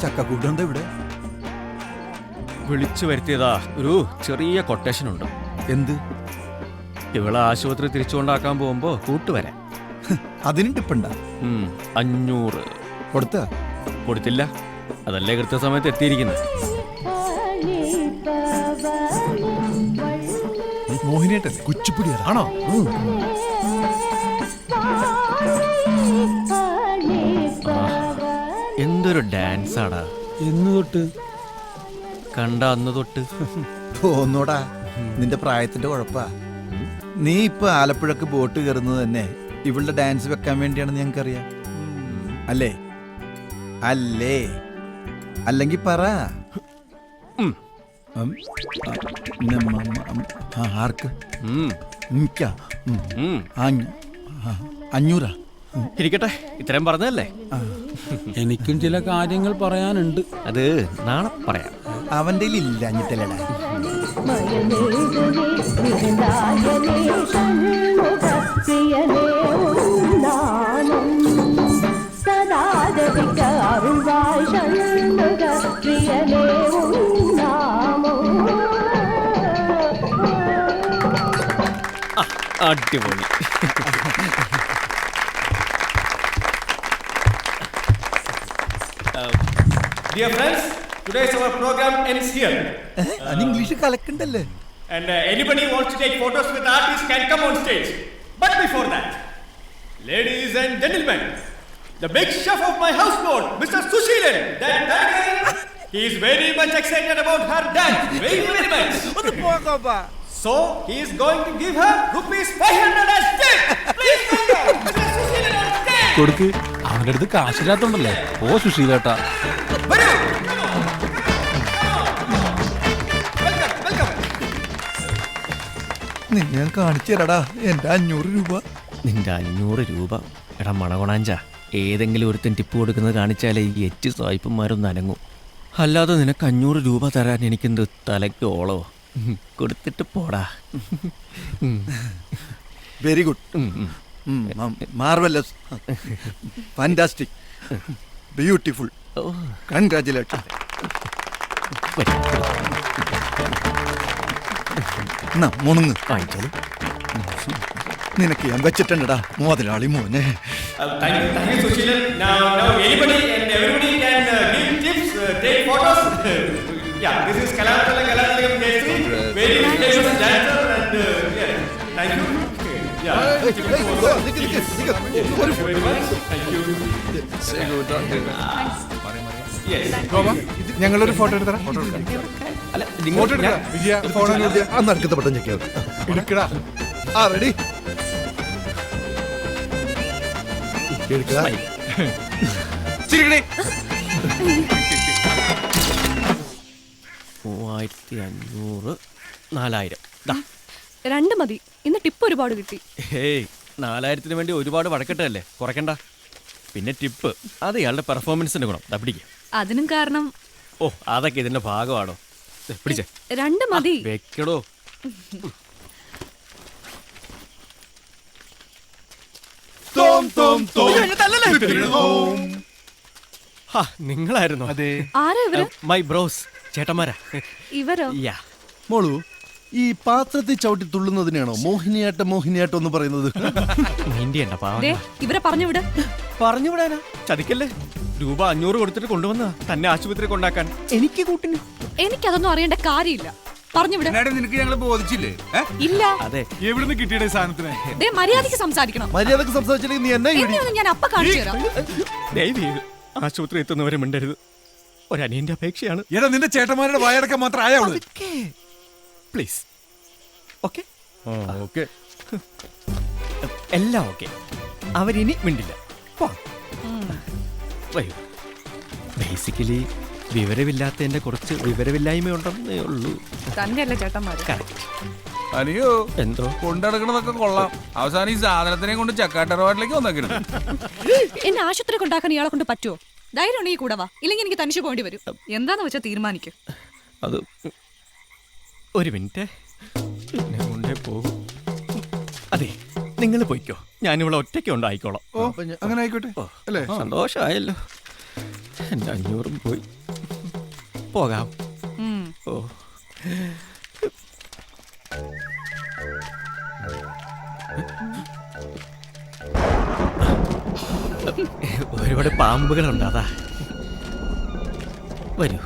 ചക്കക്കൂട്ടുണ്ടോ ഇവിടെ? വിളിച്ചു വരുത്തിയതാ. ഒരു ചെറിയ കൊട്ടേഷൻ ഉണ്ട്. എന്ത്? ഇവളെ ആശുപത്രി തിരിച്ചുകൊണ്ടാക്കാൻ പോകുമ്പോ കൂട്ടുവരാൻ. അതിന് ടിപ്പുണ്ട? 500 കൊടുത്ത? കൊടുത്തില്ല. അതല്ലേ കൃത്യസമയത്ത് എത്തിയിരിക്കുന്നത്. മോഹിനിയായിട്ടല്ലേ? കുച്ചിപ്പുടിയാണോ? എന്തൊരു ഡാൻസ് ആടാ. എന്ന് തൊട്ട്? കണ്ട അന്ന് തൊട്ട്. തോന്നോടാ, നിന്റെ പ്രായത്തിന്റെ കുഴപ്പാ. നീ ഇപ്പൊ ആലപ്പുഴക്ക് ബോട്ട് കയറുന്നത് തന്നെ ഇവളുടെ ഡാൻസ് വെക്കാൻ വേണ്ടിയാണെന്ന് ഞങ്ങൾക്കറിയാം. അല്ലേ? അല്ലേ? അല്ലെങ്കിൽ പറ. ആർക്ക്? 500? ഇരിക്കട്ടെ, ഇത്രയും പറഞ്ഞതല്ലേ. എനിക്കും ചില കാര്യങ്ങൾ പറയാനുണ്ട്. അത് നാളെ പറയാം. അവന്റെ ഇല്ല അഞ്ഞിട്ടല്ലേടാ. അടിപൊളി. Dear friends, today's our program ends here. English കലക്കണ്ടല്ലേ? And anybody wants to take photos with artists can come on stage. But before that, ladies and gentlemen, the big chef of my houseboat, Mr. Sushilan. He is very much excited about her dance. Very much. So he is going to give her ₹500 as tip. Please welcome Mr. Sushilan on stage. കൊടുക്ക്. അവന്റെ അടുത്ത് കാശില്ലാത്തോണ്ടല്ലേ. ഓ സുശീലേട്ടാ. ഞാൻ കാണിച്ചു തരാടാ എന്റെ 500 രൂപ. നിന്റെ 500 രൂപ? എടാ മണകൊണാഞ്ച, ഏതെങ്കിലും ഒരുത്തൻ ടിപ്പ് കൊടുക്കുന്നത് കാണിച്ചാലേ ഈ 8 സായിപ്പന്മാരൊന്നും അനങ്ങും. അല്ലാതെ നിനക്ക് 500 രൂപ തരാൻ എനിക്കെന്ത് തലയ്ക്ക് ഓളോ? കൊടുത്തിട്ട് പോടാ. Very good, marvellous, fantastic, beautiful, congratulation. മുണുങ്ങ്. നിനക്ക് ഞാൻ വെച്ചിട്ടുണ്ടടാ മുതലാളി മോനെ. Thank you, Sushilan. Now anybody and everybody can give tips, take photos. Yeah, this is Kalatalam Jayasri, very famous dancer, and yeah, thank you. Yeah, thank you very much. Thank you. Yes. ഞങ്ങളൊരു photo എടുത്തരാ. അല്ല, photo എടുക്കടാ. വിജയ phone നടക്കത്തെ പെട്ടെന്ന് എടുക്കടാ. ആ ready. എടുക്കടാ. 3500, 4000. രണ്ട് മതി. ഇന്ന് ടിപ്പ് ഒരുപാട് കിട്ടി. ഹേയ്, 4000-ന് വേണ്ടി ഒരുപാട് വടക്കട്ടല്ലേ, കുറയ്ക്കണ്ട. പിന്നെ ടിപ്പ് അത് ഇയാളുടെ പെർഫോമൻസിന്റെ ഗുണം. പിടിക്കുക. അതിനും കാരണം. ഓ, അതൊക്കെ ഇതിന്റെ ഭാഗമാണോ? പിടിച്ചേ. 2 മതി. വെക്കടോ. നിങ്ങളായിരുന്നോ? അതെ. ആരാ ഇവര്? മൈ ബ്രോസ്, ചേട്ടന്മാരാ. ഇവരോ? യാ. മോളു, ഈ പാത്രത്തിൽ ചവിട്ടി തുള്ളുന്നതിനാണോ മോഹിനിയാട്ടം എന്ന് പറയുന്നത്? ഇവരെ പറഞ്ഞു വിട്. പറഞ്ഞു വിടാനാ? ചതിക്കല്ലേ. രൂപ 500 കൊടുത്തിട്ട് കൊണ്ടുവന്ന തന്നെ ആശുപത്രി കൊണ്ടാക്കാൻ. എനിക്ക് കൂട്ടിന്. എനിക്കതൊന്നും അറിയേണ്ട കാര്യമില്ല. പറഞ്ഞു വിട്. നിനക്ക് ഞങ്ങള് ബോധിച്ചില്ലേ? ഇല്ല. അതെ. എവിടുന്ന് കിട്ടിയ സാധനത്തിന്? മര്യാദക്ക് സംസാരിക്കണം. മര്യാദക്ക് സംസാരിച്ചില്ലെങ്കിൽ നീ എന്നെ ഞാൻ അപ്പ കാണിച്ചു തരാം. ദയവേത് ആശുപത്രി എത്തുന്നവരെ മിണ്ടരുത്. ഒരനിയന്റെ അപേക്ഷയാണ്. എടാ, നിന്റെ ചേട്ടന്മാരുടെ വായടക്കം മാത്രം ആയാളൂ. പ്ലീസ്. ഓക്കെ ഓക്കെ, എല്ലാം ഓക്കെ. അവരിനി മിണ്ടില്ല. ബേസിക്കലി വിവരമില്ലാത്തതിന്റെ കുറച്ച് വിവരമില്ലായ്മയുണ്ടെന്നേ ഉള്ളൂ. തന്നെയല്ലേ ചേട്ടന്മാര്? അനിയോ, എന്തോ കൊണ്ടടക്കണതൊക്കെ കൊള്ളാം. അവസാനം ഈ സാധനത്തിനെ കൊണ്ട് ചക്കാട്ടറവാട്ടിലേക്ക് വന്നേക്കരുത്. എന്നെ ആശുപത്രി കൊണ്ടാക്കാൻ ഇയാളെ കൊണ്ട് പറ്റുമോ? ധൈര്യം ഉണ്ടെങ്കിൽ കൂടെ വാ, ഇല്ലെങ്കിൽ എനിക്ക് തനിച്ച് പോകേണ്ടി വരും. എന്താന്ന് വെച്ചാൽ തീരുമാനിക്കും. അത് ഒരു മിനിറ്റ്, കൊണ്ടേ പോകും. അതെ, നിങ്ങൾ പോയിക്കോ, ഞാനിവിടെ ഒറ്റയ്ക്ക് ഉണ്ടായിക്കോളാം. അങ്ങനെ ആയിക്കോട്ടെ അല്ലേ? സന്തോഷമായല്ലോ. എൻ്റെ 500 പോയി. പോകാം. ഓ ഒരുപാട് പാമ്പുകളുണ്ട്, അതാ. വരൂ.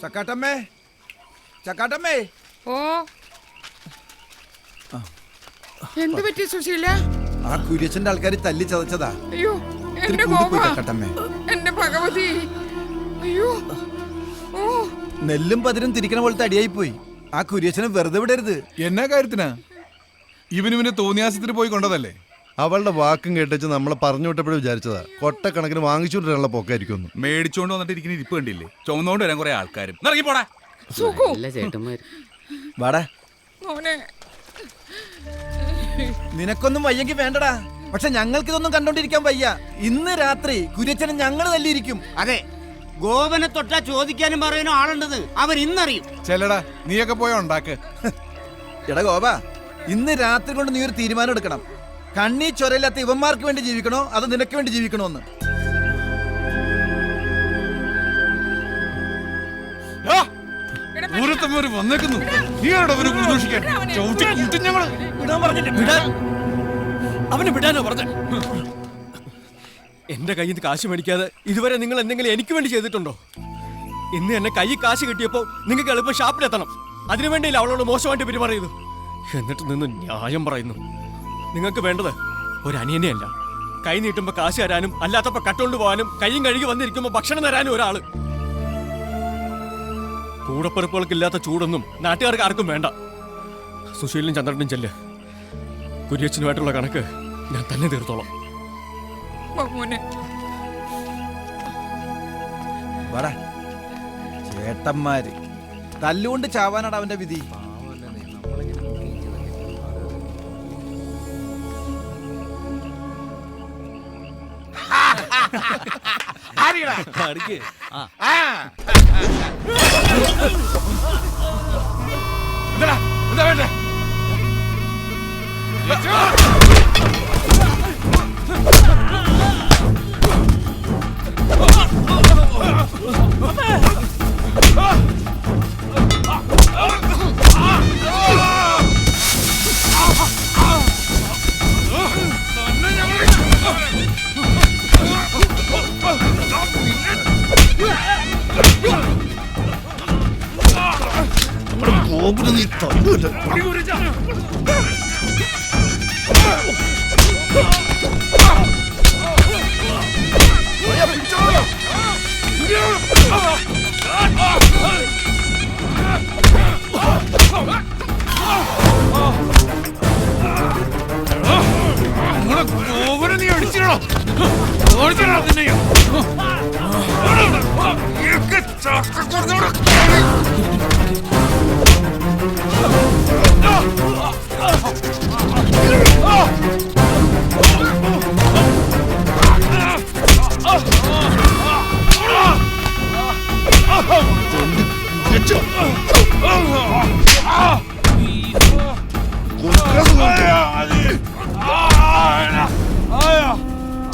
ചക്കാട്ടമ്മേ, ചക്കാട്ടമ്മേ. ഓ എന്ത് പറ്റി സുശീല? ആ കുര്യച്ചന്റെ ആൾക്കാർ തല്ലി ചതച്ചതാ. അയ്യോ എന്റെ കൂടിപ്പോയി ചക്കാട്ടമ്മേ. എന്റെ ഭഗവതി. അയ്യോ ഓ നെല്ലും പതിരും തിരിക്കണ പോലത്തെ അടിയായി പോയി. ആ കുര്യച്ചനെ വെറുതെ വിടരുത്. എന്നാ കാര്യത്തിനാ? ഇവന് തോന്നിയാസത്തിന് പോയി കൊണ്ടതല്ലേ? അവളുടെ വാക്കും കേട്ടിച്ച് നമ്മളെ പറഞ്ഞു വിട്ടപ്പോഴും വിചാരിച്ചതാ കൊട്ടക്കണക്കിന് വാങ്ങിച്ചുകൊണ്ടിരാനുള്ള പോക്കായിരിക്കും. മേടിച്ചോണ്ട് വന്നിട്ട് ഇരിക്കുന്ന ഇരിപ്പ് കണ്ടില്ലേ? ചുമന്നോണ്ട് വരാൻ കുറെ ആൾക്കാരും. ഇറങ്ങി പോടാ. സുഖു വാടാ. മോനെ നിനക്കൊന്നും വയ്യെങ്കിൽ വേണ്ടടാ. പക്ഷെ ഞങ്ങൾക്കിതൊന്നും കണ്ടോണ്ടിരിക്കാൻ വയ്യ. ഇന്ന് രാത്രി കുര്യച്ചനെ ഞങ്ങൾ തല്ലിയിരിക്കും. അതെ, ഗോപനെ തൊട്ടാ ചോദിക്കാനും പറയാനും ആളുണ്ടെന്ന് അവർ ഇന്നറിയും. ചെല്ലടാ, നീയൊക്കെ പോയ ഉണ്ടാക്ക്. എടാ ഗോപ, ഇന്ന് രാത്രി കൊണ്ട് നീ ഒരു തീരുമാനം എടുക്കണം. കണ്ണീ ചൊരയില്ലാത്ത ഇവന്മാർക്ക് വേണ്ടി ജീവിക്കണോ അതോ നിനക്ക് വേണ്ടി ജീവിക്കണോ എന്ന്. വന്നേക്കുന്നു. അവന് വിടാനോ പറഞ്ഞ? എന്റെ കയ്യിൽ നിന്ന് കാശ് മേടിക്കാതെ ഇതുവരെ നിങ്ങൾ എന്തെങ്കിലും എനിക്ക് വേണ്ടി ചെയ്തിട്ടുണ്ടോ? ഇന്ന് എന്നെ കൈ കാശ് കിട്ടിയപ്പോ നിങ്ങൾക്ക് എളുപ്പം ഷാപ്പിലെത്തണം. അതിനുവേണ്ടിയില്ല അവളോട് മോശമായിട്ട് പെരുമാറിയത്. എന്നിട്ട് നിന്ന് ന്യായം പറയുന്നു. നിങ്ങൾക്ക് വേണ്ടത് ഒരു അനിയനെയല്ല, കൈ നീട്ടുമ്പോ കാശ് തരാനും അല്ലാത്തപ്പോ കട്ടുകൊണ്ട് പോകാനും കൈയും കഴുകി വന്നിരിക്കുമ്പോ ഭക്ഷണം തരാനും ഒരാള്. കൂടപ്പിറപ്പുകൾക്കില്ലാത്ത ചൂടൊന്നും നാട്ടുകാർക്ക് ആർക്കും വേണ്ട. സുശീലിനും ചന്ദ്രനും ചെല്ല്. കുര്യച്ചനുമായിട്ടുള്ള കണക്ക് ഞാൻ തന്നെ തീർത്തോളാം. മോനെ വാടാ. ചേട്ടന്മാര് തല്ലുകൊണ്ട് ചാവാനാണ് അവന്റെ വിധി. എന്താ വേണ്ടേ? നീ അടിച്ചിടോ.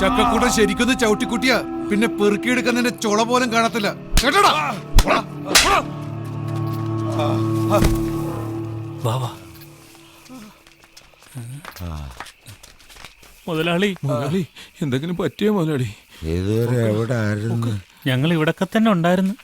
ചക്കക്കൂട്ടം ശരിക്കൊന്ന് ചവിട്ടിക്കുട്ടിയ പിന്നെ പെറുക്കിയെടുക്കാൻ നിന്റെ ചുള പോലും കാണത്തില്ല കേട്ടോടാ. മുതലാളി എന്തെങ്കിലും പറ്റിയോ മുതലാളി? ഇതുവരെ എവിടെ ആയിരുന്നു? ഞങ്ങൾ ഇവിടൊക്കെ തന്നെ ഉണ്ടായിരുന്നു.